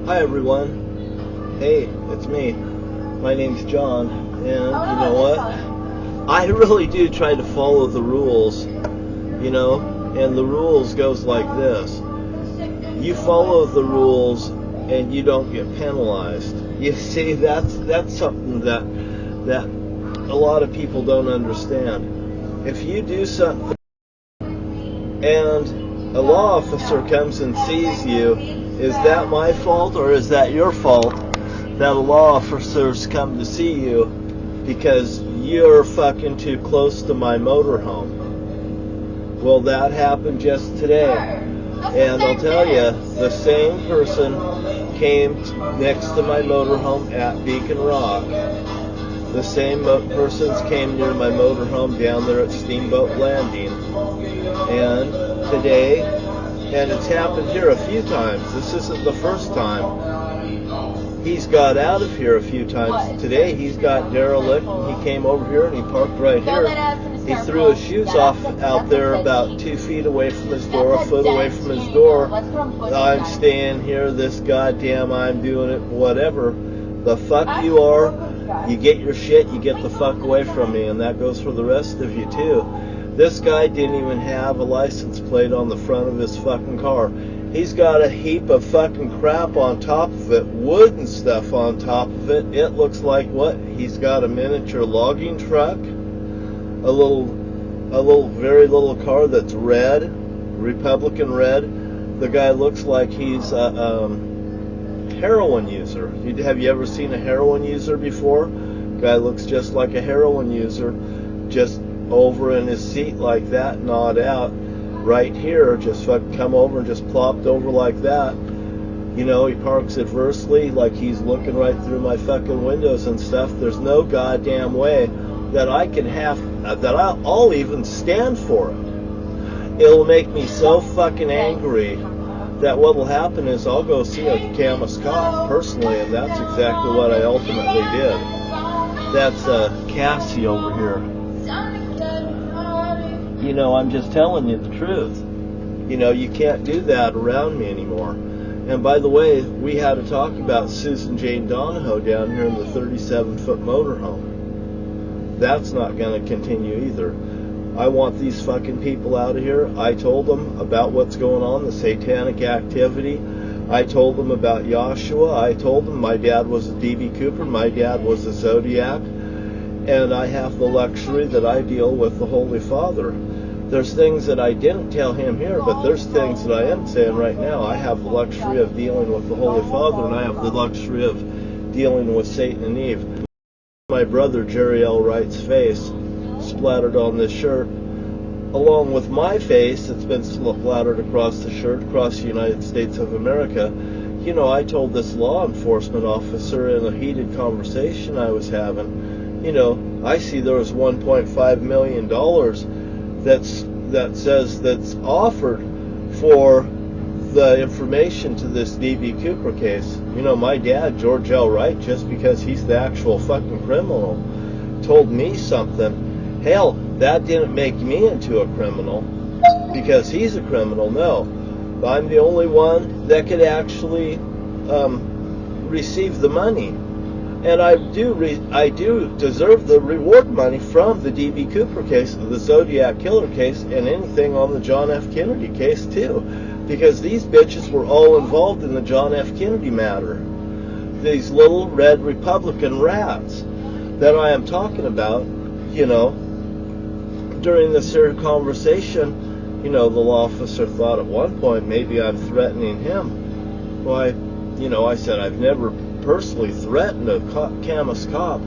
Hi everyone. Hey, it's me. My name's John, and you know what? I really do try to follow the rules, and the rules goes like this. You follow the rules and you don't get penalized. You see, that's something that a lot of people don't understand. If you do something and a law officer comes and sees you, is that my fault or is that your fault that a law officers come to see you because you're fucking too close to my motorhome? Well, that happened just today. And I'll tell you, the same person came next to my motorhome at Beacon Rock. The same persons came near my motorhome down there at Steamboat Landing. And today, and it's happened here a few times. This isn't the first time. He's got out of here a few times. Today he's got derelict and he came over here and he parked right here. He threw his shoes off out there about 2 feet away from his door, a foot away from his door. I'm staying here, this goddamn, I'm doing it, whatever. The fuck you are, you get your shit, you get the fuck away from me, and that goes for the rest of you too. This guy didn't even have a license plate on the front of his fucking car. He's got a heap of fucking crap on top of it, wood and stuff on top of it. It looks like what? He's got a miniature logging truck, a little very little car that's red, Republican red. The guy looks like he's a heroin user. Have you ever seen a heroin user before? Guy looks just like a heroin user, just over in his seat like that, gnawed out. Right here, just fucking come over and just plopped over like that. He parks adversely, like he's looking right through my fucking windows and stuff. There's no goddamn way that I can that I'll even stand for it. It'll make me so fucking angry that what will happen is I'll go see a Camas cop personally, and that's exactly what I ultimately did. That's Cassie over here. I'm just telling you the truth. You can't do that around me anymore. And by the way, we had to talk about Susan Jane Donahoe down here in the 37-foot motorhome. That's not going to continue either. I want these fucking people out of here. I told them about what's going on, the satanic activity. I told them about Yashua. I told them my dad was a D.B. Cooper. My dad was a Zodiac. And I have the luxury that I deal with the Holy Father. There's things that I didn't tell him here, but there's things that I am saying right now. I have the luxury of dealing with the Holy Father, and I have the luxury of dealing with Satan and Eve. My brother Jerry L. Wright's face splattered on this shirt, along with my face that's been splattered across the shirt, across the United States of America. I told this law enforcement officer in a heated conversation I was having, I see there was $1.5 million that's offered for the information to this D.B. Cooper case. My dad, George L. Wright, just because he's the actual fucking criminal, told me something. Hell, that didn't make me into a criminal because he's a criminal. No, I'm the only one that could actually receive the money. And I do deserve the reward money from the D.B. Cooper case, the Zodiac Killer case, and anything on the John F. Kennedy case too, because these bitches were all involved in the John F. Kennedy matter. These little red Republican rats that I am talking about, during this here conversation, the law officer thought at one point maybe I'm threatening him. Well, I said I've never personally threatened a Camas cop.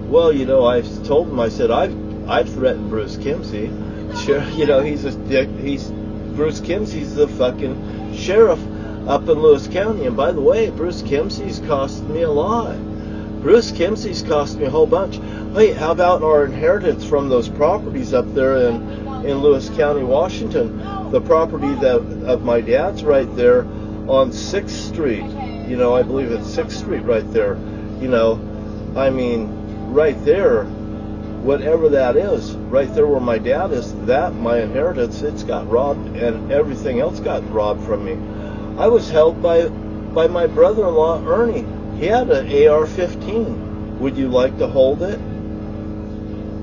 Well, I told him, I said I've threatened Bruce Kimsey. Sure, Bruce Kimsey's the fucking sheriff up in Lewis County. And by the way, Bruce Kimsey's cost me a lot. Bruce Kimsey's cost me a whole bunch. Hey, how about our inheritance from those properties up there in Lewis County, Washington? The property of my dad's right there on 6th Street. I believe it's 6th Street right there. Right there, whatever that is, right there where my dad is, that, my inheritance, it's got robbed, and everything else got robbed from me. I was held by by my brother-in-law, Ernie. He had an AR-15. Would you like to hold it?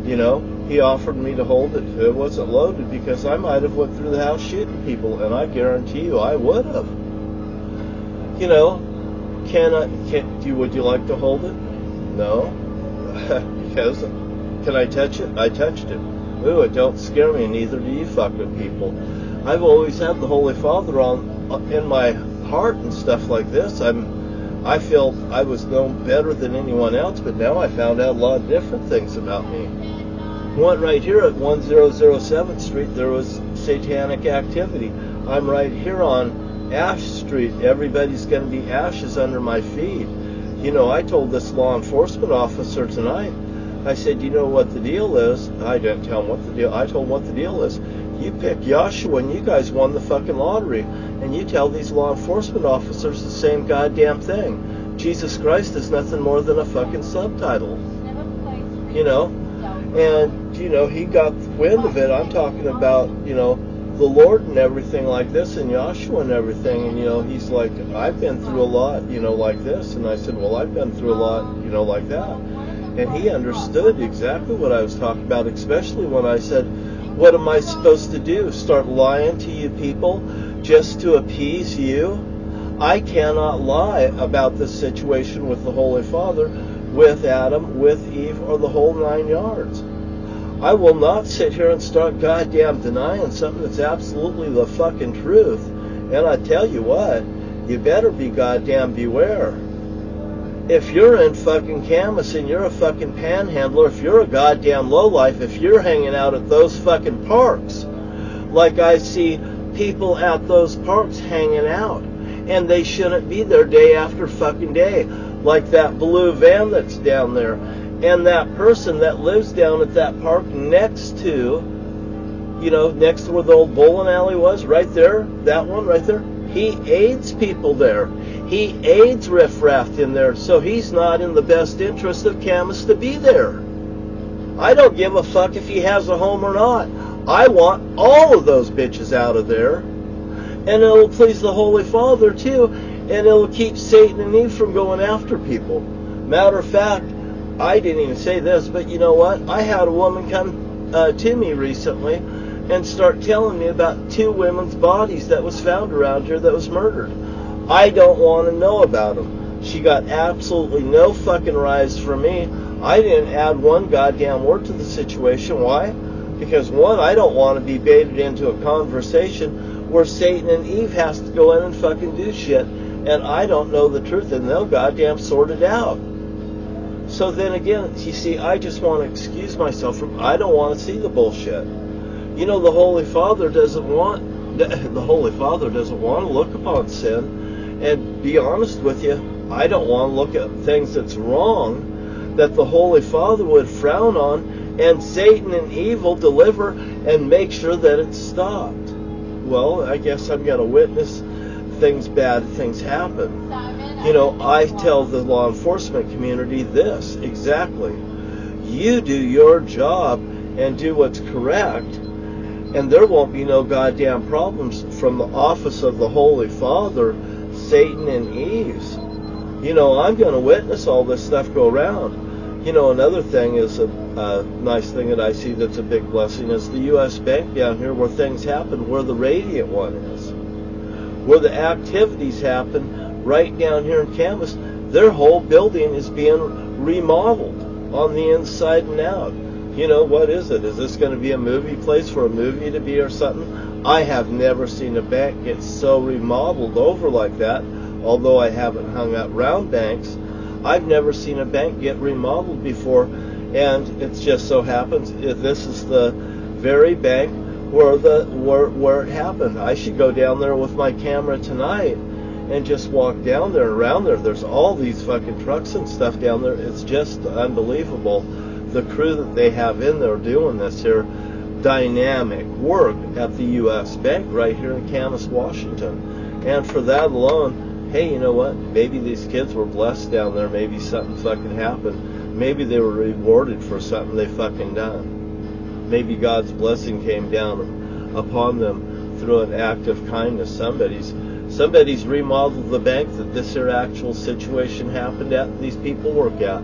You know, he offered me to hold it. It wasn't loaded because I might have went through the house shooting people, and I guarantee you I would have. You know, would you like to hold it? No. Because, can I touch it? I touched it. Ooh, it don't scare me, neither do you fucking people. I've always had the Holy Father in my heart and stuff like this. I felt I was known better than anyone else, but now I found out a lot of different things about me. One right here at 1007th Street, there was satanic activity. I'm right here on Ash Street. Everybody's going to be ashes under my feet. You know, I told this law enforcement officer tonight, I said, you know what the deal is? I didn't tell him what the deal. I told him what the deal is. You pick Yashua and you guys won the fucking lottery. And you tell these law enforcement officers the same goddamn thing. Jesus Christ is nothing more than a fucking subtitle. You know? And, you know, he got wind of it. I'm talking about, you know, the Lord and everything like this, and Yashua and everything. And, you know, he's like, I've been through a lot, you know, like this. And I said, well, I've been through a lot, you know, like that. And he understood exactly what I was talking about, especially when I said, what am I supposed to do? Start lying to you people just to appease you? I cannot lie about this situation with the Holy Father, with Adam, with Eve, or the whole 9 yards. I will not sit here and start goddamn denying something that's absolutely the fucking truth. And I tell you what, you better be goddamn beware. If you're in fucking Camas and you're a fucking panhandler, if you're a goddamn lowlife, if you're hanging out at those fucking parks, like I see people at those parks hanging out, and they shouldn't be there day after fucking day, like that blue van that's down there, and that person that lives down at that park next to, you know, next to where the old bowling alley was, right there, that one right there, he aids people there. He aids riffraff in there, so he's not in the best interest of Camas to be there. I don't give a fuck if he has a home or not. I want all of those bitches out of there. And it'll please the Holy Father too, and it'll keep Satan and Eve from going after people. Matter of fact, I didn't even say this, but you know what? I had a woman come to me recently and start telling me about 2 women's bodies that was found around here that was murdered. I don't want to know about them. She got absolutely no fucking rise from me. I didn't add one goddamn word to the situation. Why? Because one, I don't want to be baited into a conversation where Satan and Eve has to go in and fucking do shit, and I don't know the truth, and they'll goddamn sort it out. So then again, you see, I just want to excuse myself from, I don't want to see the bullshit. You know, the Holy Father doesn't want to look upon sin. And be honest with you, I don't want to look at things that's wrong that the Holy Father would frown on, and Satan and evil deliver and make sure that it's stopped. Well, I guess I'm going to witness bad things happen. You know, I tell the law enforcement community this, exactly. You do your job and do what's correct, and there won't be no goddamn problems from the office of the Holy Father, Satan and Eve's. You know, I'm going to witness all this stuff go around. You know, another thing is a nice thing that I see that's a big blessing is the U.S. Bank down here where things happen, where the Radiant one is. Where the activities happen right down here in Camas. Their whole building is being remodeled on the inside and out. You know, what is it? Is this going to be a movie place for a movie to be or something? I have never seen a bank get so remodeled over like that, although I haven't hung out around banks. I've never seen a bank get remodeled before, and it just so happens this is the very bank where it happened. I should go down there with my camera tonight and just walk down there and around there. There's all these fucking trucks and stuff down there. It's just unbelievable. The crew that they have in there doing this here dynamic work at the U.S. Bank right here in Camas, Washington. And for that alone, hey, you know what? Maybe these kids were blessed down there. Maybe something fucking happened. Maybe they were rewarded for something they fucking done. Maybe God's blessing came down upon them through an act of kindness. Somebody's Somebody's remodeled the bank that this here actual situation happened at, these people work at.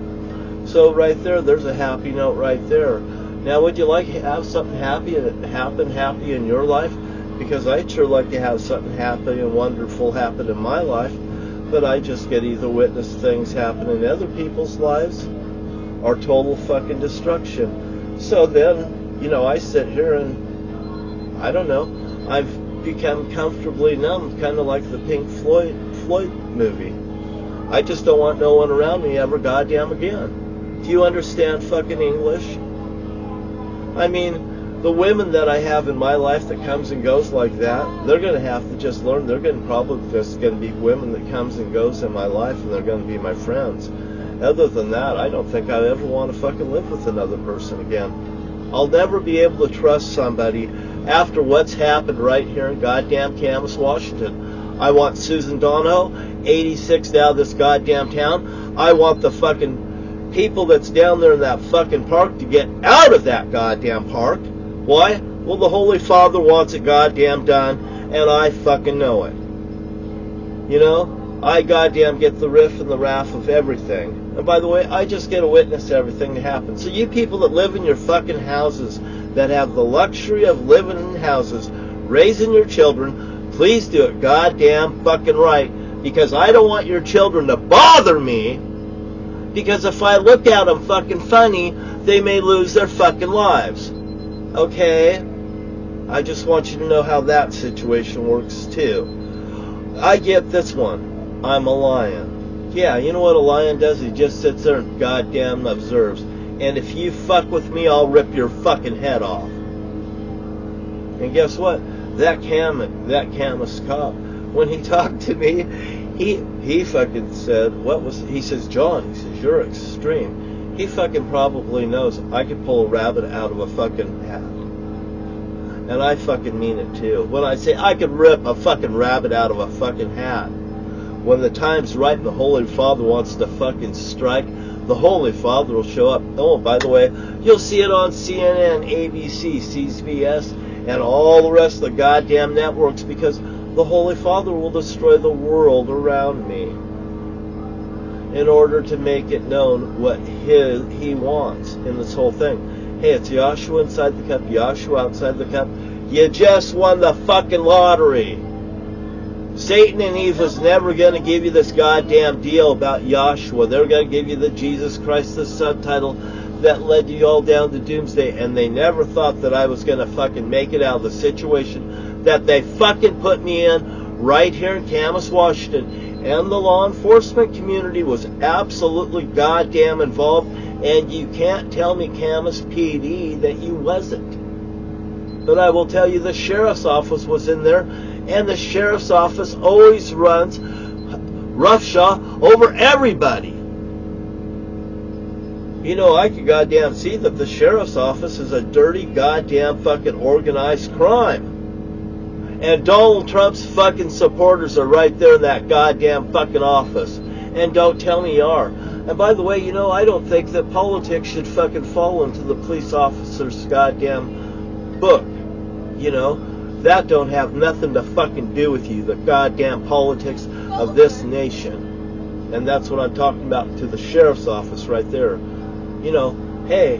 So right there's a happy note right there. Now, would you like to have something happy in your life? Because I'd sure like to have something happy and wonderful happen in my life, but I just get either witness things happen in other people's lives or total fucking destruction. So then, you know, I sit here and, I don't know, I've become comfortably numb, kind of like the Pink Floyd movie. I just don't want no one around me ever goddamn again. Do you understand fucking English? I mean, the women that I have in my life that comes and goes like that, they're going to have to just learn. They're going to probably just going to be women that comes and goes in my life, and they're going to be my friends. Other than that, I don't think I ever want to fucking live with another person again. I'll never be able to trust somebody after what's happened right here in goddamn Camas, Washington. I want Susan Donahoe, 86, out of this goddamn town. I want the fucking people that's down there in that fucking park to get out of that goddamn park. Why? Well, the Holy Father wants it goddamn done, and I fucking know it. You know, I goddamn get the riff and the wrath of everything. And by the way, I just get to witness everything that happens. So you people that live in your fucking houses, that have the luxury of living in houses, raising your children, please do it goddamn fucking right. Because I don't want your children to bother me. Because if I look at them fucking funny, they may lose their fucking lives. Okay? I just want you to know how that situation works too. I get this one. I'm a lion. Yeah, you know what a lion does? He just sits there and goddamn observes. And if you fuck with me, I'll rip your fucking head off. And guess what? That Camas cop, when he talked to me, he fucking said, he says, John, he says, you're extreme. He fucking probably knows I could pull a rabbit out of a fucking hat. And I fucking mean it too. When I say I could rip a fucking rabbit out of a fucking hat, when the time's right and the Holy Father wants to fucking strike, the Holy Father will show up. Oh, by the way, you'll see it on CNN, ABC, CBS, and all the rest of the goddamn networks, because the Holy Father will destroy the world around me in order to make it known what he wants in this whole thing. Hey, it's Yashua inside the cup, Yashua outside the cup. You just won the fucking lottery. Satan and Eve was never going to give you this goddamn deal about Yashua. They're going to give you the Jesus Christ, the subtitle that led you all down to doomsday. And they never thought that I was going to fucking make it out of the situation that they fucking put me in right here in Camas, Washington. And the law enforcement community was absolutely goddamn involved. And you can't tell me, Camas PD, that you wasn't. But I will tell you, the sheriff's office was in there. And the sheriff's office always runs roughshod over everybody. You know, I can goddamn see that the sheriff's office is a dirty goddamn fucking organized crime. And Donald Trump's fucking supporters are right there in that goddamn fucking office. And don't tell me you are. And by the way, you know, I don't think that politics should fucking fall into the police officer's goddamn book. You know? That don't have nothing to fucking do with you, the goddamn politics of this nation. And that's what I'm talking about to the sheriff's office right there. You know, hey,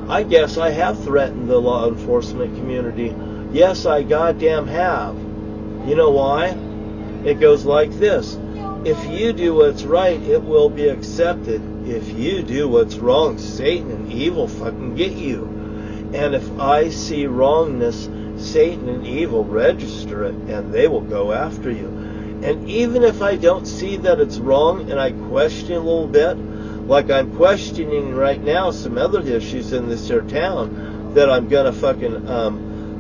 I guess I have threatened the law enforcement community. Yes, I goddamn have. You know why? It goes like this. If you do what's right, it will be accepted. If you do what's wrong, Satan and evil fucking get you. And if I see wrongness, Satan and evil register it, and they will go after you. And even if I don't see that it's wrong, and I question a little bit, like I'm questioning right now some other issues in this here town that I'm gonna fucking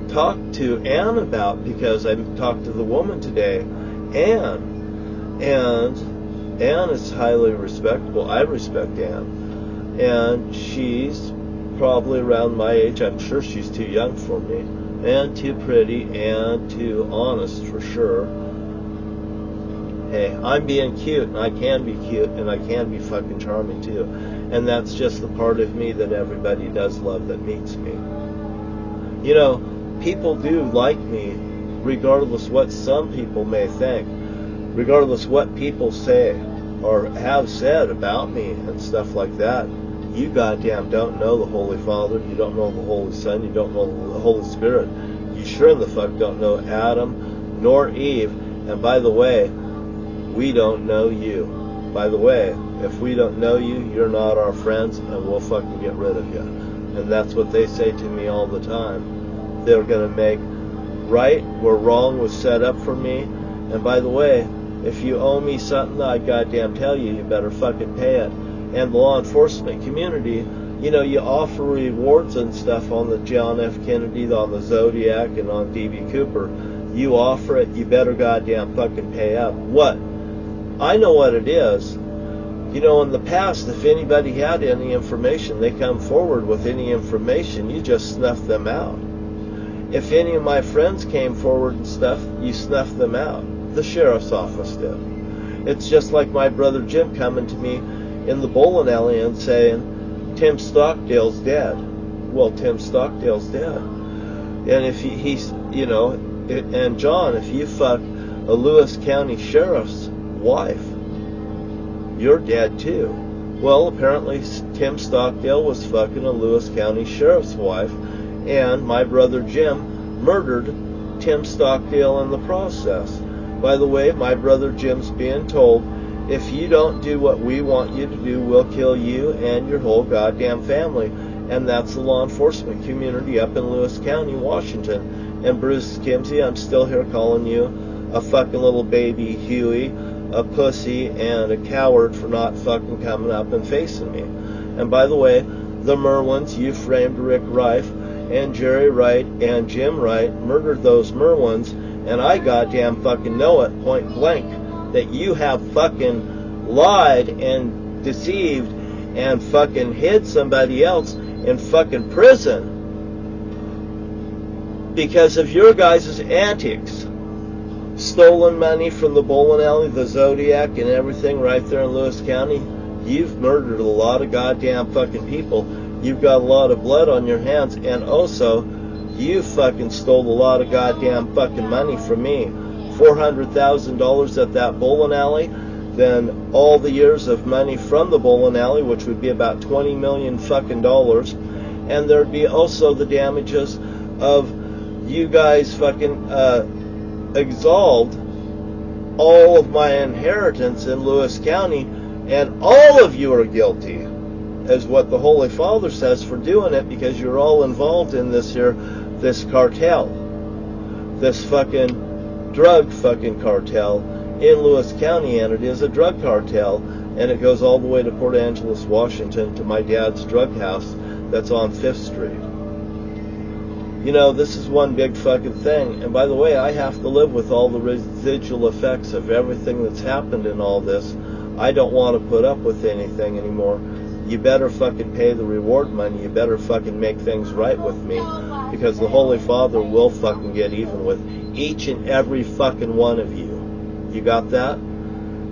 talk to Ann about, because I talked to the woman today, and Ann is highly respectable. I respect Ann, and she's probably around my age. I'm sure she's too young for me, and too pretty, and too honest for sure. Hey, I'm being cute, and I can be cute, and I can be fucking charming too. And that's just the part of me that everybody does love that meets me. You know, people do like me, regardless what some people may think. regardless what people say or have said about me and stuff like that, you goddamn don't know the Holy Father, you don't know the Holy Son, you don't know the Holy Spirit. You sure in the fuck don't know Adam nor Eve. And by the way, we don't know you. By the way, if we don't know you, you're not our friends, and we'll fucking get rid of you. And that's what they say to me all the time. They're gonna make right where wrong was set up for me. And by the way, if you owe me something, I goddamn tell you, you better fucking pay it. And the law enforcement community, you know, you offer rewards and stuff on the John F. Kennedy, on the Zodiac, and on D.B. Cooper. You offer it, you better goddamn fucking pay up. What? I know what it is. You know, in the past, if anybody had any information, they come forward with any information, you just snuff them out. If any of my friends came forward and stuff, you snuff them out. The sheriff's office did. It's just like my brother Jim coming to me in the bowling alley and saying, Tim Stockdale's dead. Well, Tim Stockdale's dead. And if he's, you know, and John, if you fuck a Lewis County sheriff's wife, you're dead too. Well, apparently Tim Stockdale was fucking a Lewis County sheriff's wife, and my brother Jim murdered Tim Stockdale in the process. By the way, my brother Jim's being told, if you don't do what we want you to do, we'll kill you and your whole goddamn family. And that's the law enforcement community up in Lewis County, Washington. And Bruce Kimsey, I'm still here calling you a fucking little baby Huey, a pussy, and a coward for not fucking coming up and facing me. And by the way, the Merwins, you framed Rick Rife, and Jerry Wright, and Jim Wright murdered those Merwins, and I goddamn fucking know it, point blank, that you have fucking lied and deceived and fucking hid somebody else in fucking prison because of your guys' antics. Stolen money from the bowling alley, the Zodiac, and everything right there in Lewis County. You've murdered a lot of goddamn fucking people. You've got a lot of blood on your hands, and also you fucking stole a lot of goddamn fucking money from me. $400,000 at that bowling alley, then all the years of money from the bowling alley, which would be about 20 million fucking dollars, and there'd be also the damages of you guys fucking exalted all of my inheritance in Lewis County, and all of you are guilty, is what the Holy Father says, for doing it, because you're all involved in this cartel, this fucking drug fucking cartel in Lewis County, and it is a drug cartel, and it goes all the way to Port Angeles, Washington, to my dad's drug house that's on 5th Street. You know, this is one big fucking thing, and by the way, I have to live with all the residual effects of everything that's happened in all this. I don't want to put up with anything anymore. You better fucking pay the reward money. You better fucking make things right with me, because the Holy Father will fucking get even with each and every fucking one of you. You got that?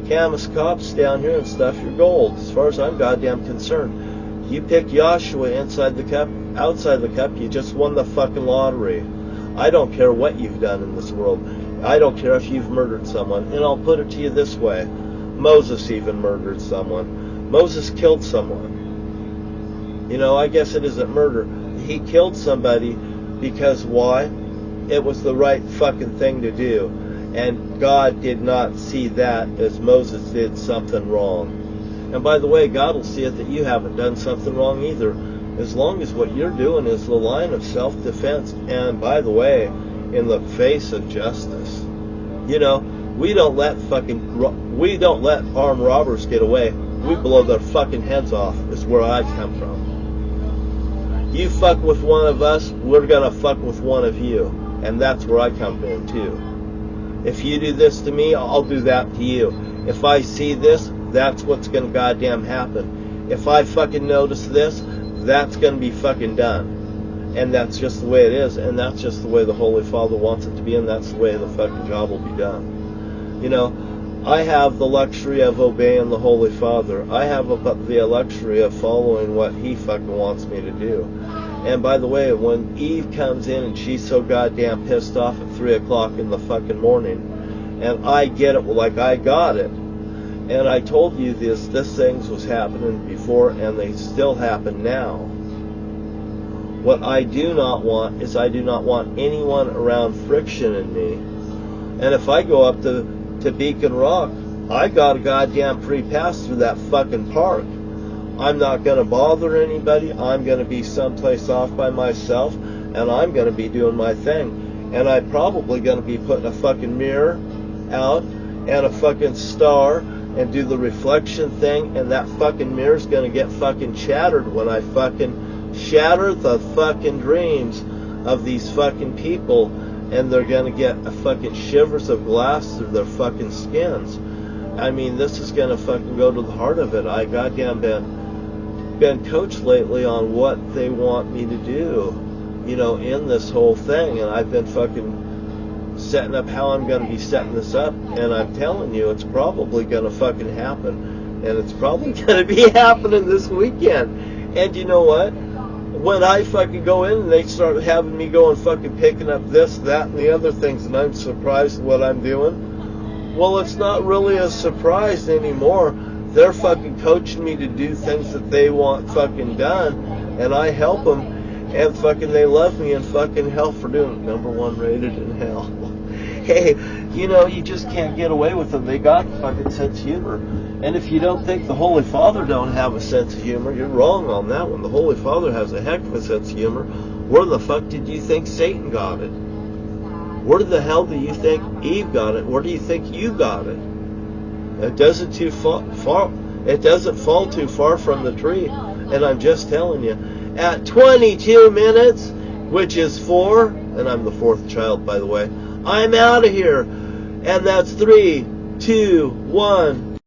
Camas cops down here and stuff, you're gold. As far as I'm goddamn concerned. You pick Yashua inside the cup, outside the cup, you just won the fucking lottery. I don't care what you've done in this world. I don't care if you've murdered someone. And I'll put it to you this way. Moses even murdered someone. Moses killed someone. You know, I guess it isn't murder. He killed somebody because why? It was the right fucking thing to do. And God did not see that as Moses did something wrong. And by the way, God will see it that you haven't done something wrong either, as long as what you're doing is the line of self-defense, and by the way, in the face of justice. You know, we don't let armed robbers get away. We blow their fucking heads off, is where I come from. You fuck with one of us, we're gonna fuck with one of you. And that's where I come from too. If you do this to me, I'll do that to you. If I see this, that's what's gonna goddamn happen. If I fucking notice this, that's gonna be fucking done. And that's just the way it is, and that's just the way the Holy Father wants it to be, and that's the way the fucking job will be done. You know, I have the luxury of obeying the Holy Father. I have the luxury of following what He fucking wants me to do. And by the way, when Eve comes in and she's so goddamn pissed off at 3 o'clock in the fucking morning, and I get it like I got it. And I told you this things was happening before, and they still happen now. What I do not want is I do not want anyone around friction in me. And if I go up to Beacon Rock, I got a goddamn free pass through that fucking park. I'm not going to bother anybody. I'm going to be someplace off by myself, and I'm going to be doing my thing. And I'm probably going to be putting a fucking mirror out and a fucking star and do the reflection thing, and that fucking mirror's going to get fucking shattered when I fucking shatter the fucking dreams of these fucking people, and they're going to get a fucking shivers of glass through their fucking skins. I mean, this is going to fucking go to the heart of it. I goddamn been coached lately on what they want me to do, you know, in this whole thing, and I've been fucking setting up how I'm going to be setting this up, and I'm telling you, it's probably going to fucking happen, and it's probably going to be happening this weekend. And you know what? When I fucking go in and they start having me go and fucking picking up this, that, and the other things, and I'm surprised at what I'm doing, well, it's not really a surprise anymore. They're fucking coaching me to do things that they want fucking done, and I help them, and fucking they love me in fucking hell for doing it. #1 rated in hell. Hey, you know, you just can't get away with them. They got fucking sense of humor. And if you don't think the Holy Father don't have a sense of humor, you're wrong on that one. The Holy Father has a heck of a sense of humor. Where the fuck did you think Satan got it? Where the hell do you think Eve got it? Where do you think you got it? It doesn't It doesn't fall too far from the tree. And I'm just telling you, at 22 minutes, which is 4, and I'm the 4th child, by the way, I'm out of here. And that's 3, 2, 1.